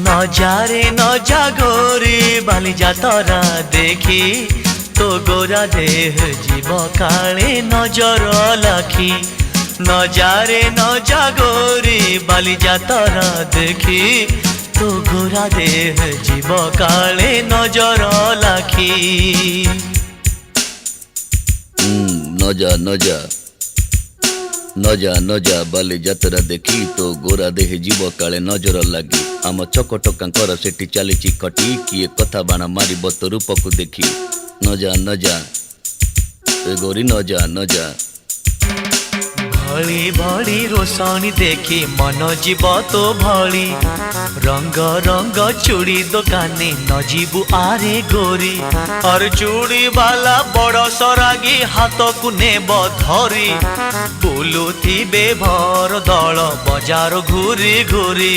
নজারে নজা গোরি বালি যাতরা দেখি তো গোরা দেহ জীব কালে নজর লাখি নজারে নজা গোরি বালি যাতরা দেখি তো গোরা দেহ জীব কালে নজর লাখি নজা নজা নজা নজা বালি যাত্ରା দেখি তো গোরা দেহে জীବ କାଳେ ନଜର ଲାଗି ଆମ ଚକଟକାଙ୍କର ସେଠି ଚାଲିଛି ଖଟି କିଏ କଥା ବାଣ ମାରିବ ତୋ ରୂପକୁ ଦେଖି ନଜା ନଜା ଏ ଗୋରି ନଜା ନଜା भली भली रोशनी देखी मन जीव तो भली रंग रंग चूड़ी दुकानी न जीवु आरे गोरी और चूड़ी वाला बड़ सरागी हाथ को नेब धरी बुलुथिबे भर दल बजार घूरी घूरी